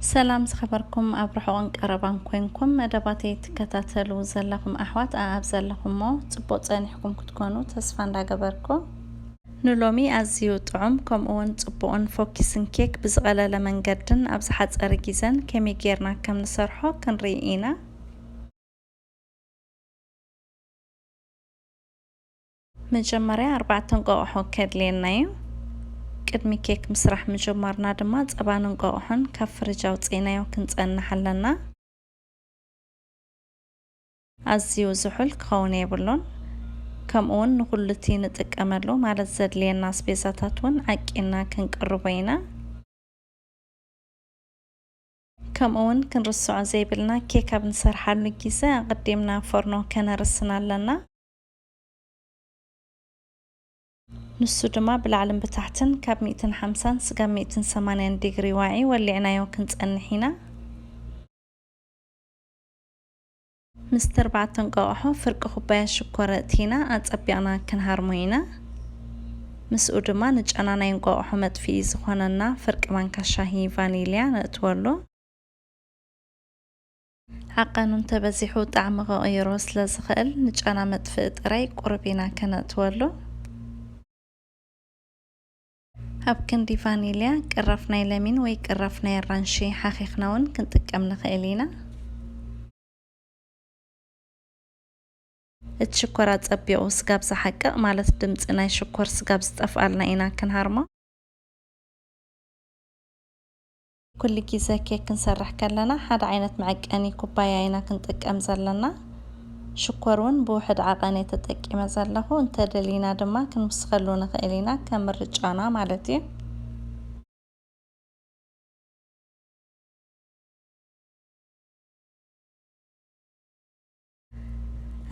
سلام زخبركم أبرحون قربان كوينكم مدباتي تكتاتلو زلكم أحوات زلكم مو تبوت أنحكم كتكونوا تسفان داقبركو نلومي أزيو طعم كم أون تبوون فوكسن كيك بزغلالة من قدن أبزحات أرقيزن كمي جيرنا كم نصرحو كنريئينا مجمري 4 قوحو كدلينايو ቅድሚ ኬክ ምስራሕ ምጅማርና ድማ ጸባን እንቋቑሖን ካብ ፍሪጅ አውፂናዮ ክንጸንሕ ኣለና ኣዝዩ ዝሑል ክኸውን የብሉን ከምኡውን ንኹሉ እቲ ንጥቀመሉ ማለት ዘድልየና ኣስቤዛታት እውን ዓቂና ክንቅርቦ ኢና ከምኡውን ክንርስዖ ዘይብልና ኬክ ኣብ ንሰርሓሉ ግዜ ኣቐዲምና ፎርኖ ከነርስን ኣለና نسو دما بالعلم بتاعتن كاب 150 سقام 180 ديجري واعي ولعنايو كنت أنحينا مستر بعتن قاحو فرق خبايا شكورتينا أتقبيعنا كنهارموينا مسؤو دما نجانا ناين قاحو مدفي زخواننا فرق مانكا شاهي فانيليا نتولو عقانون تبزيحو طعم غيروس لزخل نجانا مدفئ راي قربينا كنتولو هاب كندي فانيليا قرفنا لمين وي قرفنا الرانشي حقيقناون كنطقم نخيلينا الشكرات صبيو سغاب زحقق مالت دمص ناي شكر سغاب زطفالنا اينا كنهارمو كل كيسه كيك نسرح كلنا حد عينت معقاني كوبايه اينا كنطقم زلنا شكرون بوحد عقاني تطقيمه زلهو انت دلينا دما كنوسخلو نخيلينا كمرጫና مالتي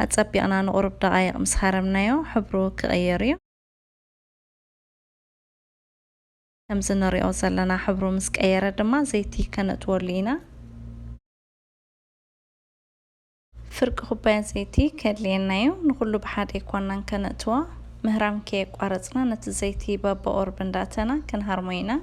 أتصبينا نقرب دقايق مسحرمنايو حبرو كغيريو همزن ريو زلنا حبرو مسكيرة دما زيتي كانت ولينا فرق خبايا زيتي كدلينايو نقولو بحاد يكونن كانتوا مهرام كيك قارصنا نت زيتي بابا أوربن داتنا كنهارموينا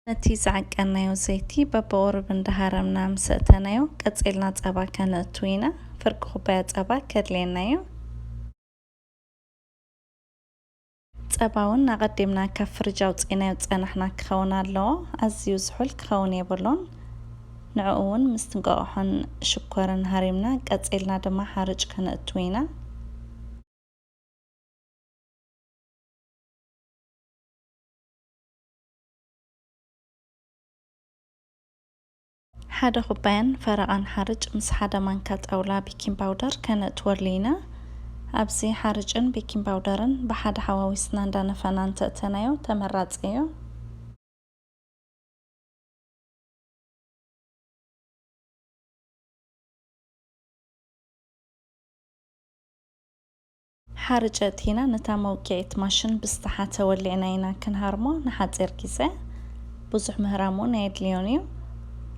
نتي زعقنايو زيتي بابا أوربن دهارمنا مسأتنايو قصيلنا صبا كانتوينا فرق خبايا صبا كدلينايو صباون نقدمنا كفرج أوصينايو صنحنا كخون ኣለዎ ኣዝዩ ዝሑል ክኸውን የብሉን ንዕኡን ምስትንቋቑሖን ሽኮርን ሃሪምና ቀፂልና ድማ ሓርጭ ከነእትዊና ሓደ ኩባያን ፈረቓን ሓርጭ ምስ ሓደ ማንካ ጣውላ ቤኪንግ ፓውደር ከነእትወሊና ኣብዚ ሓርጭን ቤኪንግ ፓውደርን ብሓደ ሓዋዊስና እንዳነፈና እንተእተናዮ ተመራፂ እዩ حرجتينا نتا موقعيت ماشن بستحات ولعناينا كنهارمو نحاصير كيسه بزح مهرامون يدليونيو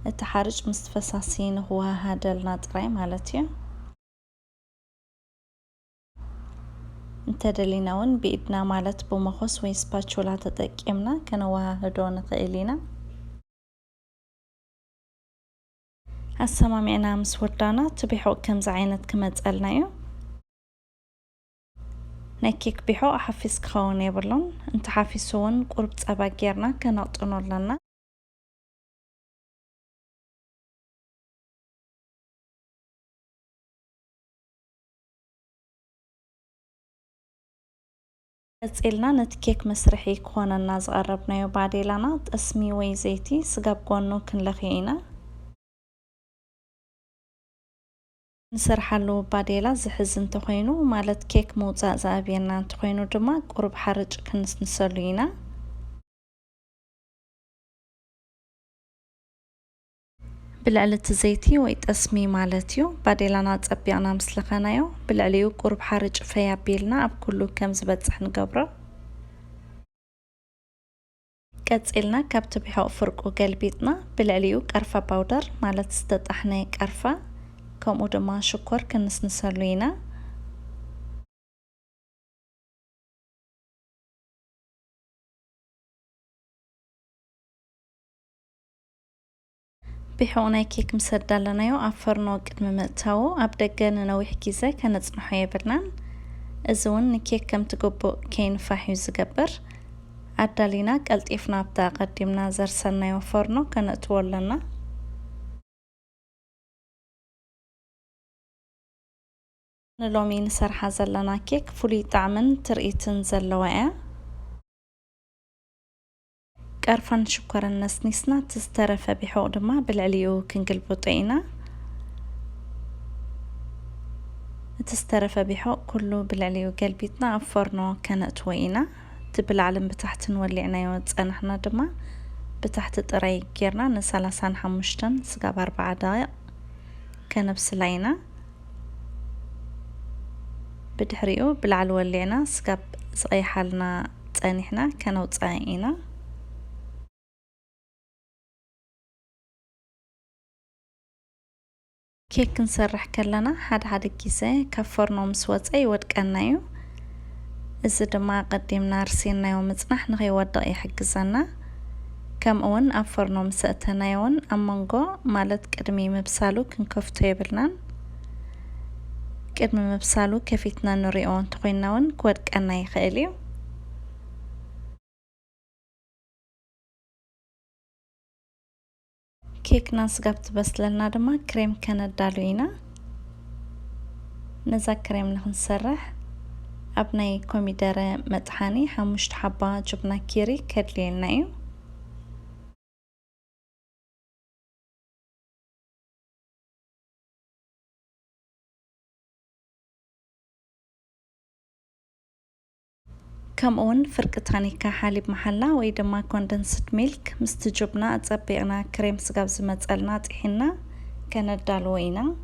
التحرج مستفساسين هو هذا الناطري مالتي انت دليناون بإدنا مالت بمخص وي سباتشولا تطقيمنا كنوها هدو نخيلينا السمامعنا مسودانا تبيحو كم زعينت كمصلنايو نكيك بيحو أحفز كخون يبلون انت حافظون قرب صبا غيرنا كنقطنو لنا أصيلنا نتكيك مسرحي كوننا زقربنايو بعديلنا اسمي وي زيتي سغاب كونو كنلخينا نسرحلو بعديلا زحزن تخوينو مالت كيك موزا زابينا تخوينو دما قرب حرج كنسنسلينا بالعلت زيتي ويت اسمي مالتيو بعديلا تصبيعنا مسلخنايو بالعليو قرب حرج فيابيلنا اب كله كم زبصح نقبرو قصيلنا كابت بيحو فرقو قلبيتنا بالعليو قرفه باودر مالت استطحنا قرفه كم دما شكر كنسنسلينا بحقناي كيك مسد لنايو أفرنو قدم مأتاو أبدأ نويح كيزة كانت نحوية برنان أزون نكيك كم تقبو كين فاحيو زقبر عدالينا قلت إفنا بدا قدمنا زرسلنايو فرنو كانت ولنا نلومي نسرحة زلنا كيك فولي طعمن ترئيتن زلوايا قرفن شكر النسنسنا تسترف بحق دما بالعليو كنقلبو طينا تسترف بحق كله بالعليو قلبيتنا أفرنو كانت وينا تبالعلم بتحت نولعنا يوتصنحنا دما بتحت طري كيرنا نسالسان حمشتن سقاب 4 دقائق كنبسلينا بدحريو بالعلو ولعنا سقاب صيحالنا تصانحنا كنوصاينا كيك نسرح كلنا حد كيسه كفرنا مسوص اي ودقنايو إذا دما قدمنا رسينايو مصنح نغيوضا يحجزنا كم اون افرنا مسأتنايون امانغو مالت قدمي مبسالو كنكفتو يبلنان قدمي مبسالو كفيتنا نريون تخويناون كودقنا يخيليو كيك ناس قبت بس لنا دما كريم كانت دالوينا نزا كريم نخنسرح أبناي كوميدارة مطحاني حمشت حبة جبنا كيري كدلينايو كمون فرقتاني كحليب محلا ويدما كوندنسد ميلك مستجبنا أتصبقنا كريم سقاب زمتقلنا طحنا كانت دالوينا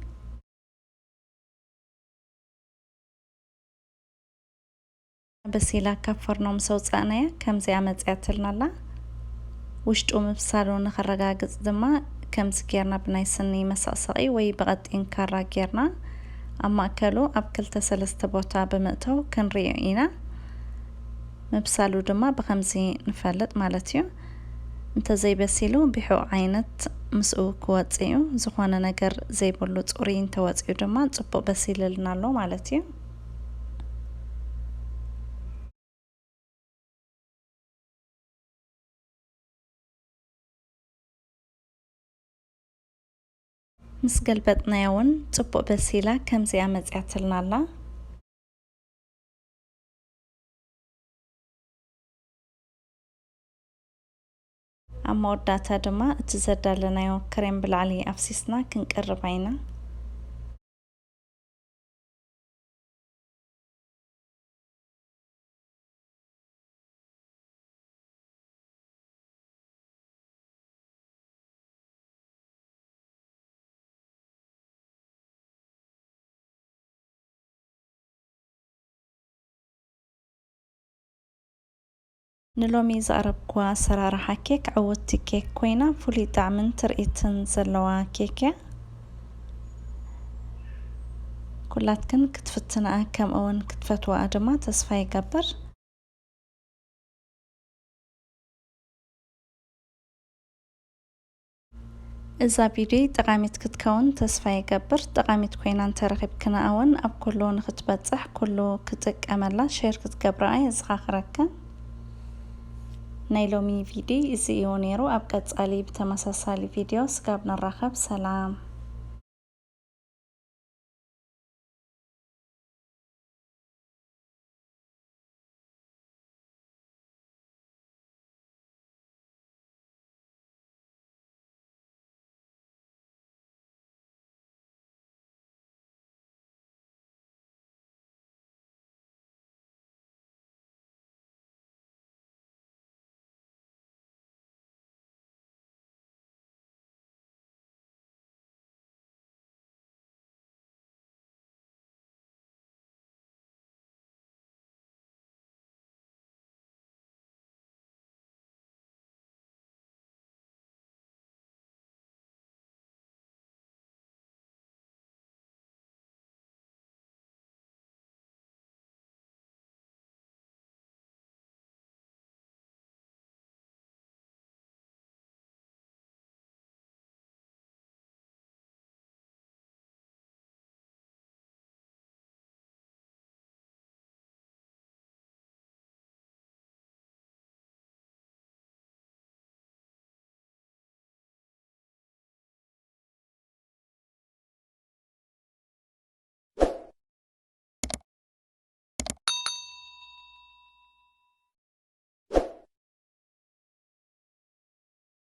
بسيلا كفرنا مسوصانيا كمزي عمصياتلنا لا وشطو مبسالو نخرغاغص دما كمز كيرنا بناي سني مسقسقي وي بقطين كارا كيرنا اما اكلو ابكلته 3 بوتا بمئتو كنريو اينا مبسالو دما بخمزي نفلط مالتيو انت زي بسيلو بحو عينت مسؤو كواتيو زخوانا نجر زي بلو صورين تواتيو دما صبو بسيللنا لو مالتيو مس قلبتنايون صبو بسيلا كمزي عمصياتلنا لا اما وداتا دما اتزدلنايو كريم بالعلي افسيسنا كنقرب عينا نلومي زقربكوا سرارة كيك عودت كيك كوينة فولي طعمن ترئيتن زلوا كيكة كلاتكن كتفتنا كم اون كتفتوا ادما تصفى يقبر إذا بيدي تقاميت كتكون تصفى يقبر تقاميت كوينان ترغب كنا اون اب كلو نختبتصح كلو كتك املا شير كتقبرأي زخاخركا نايلومي فيديو إزي يونيرو أبقى تقالي بتمساسالي فيديو سقابنا الرخب سلام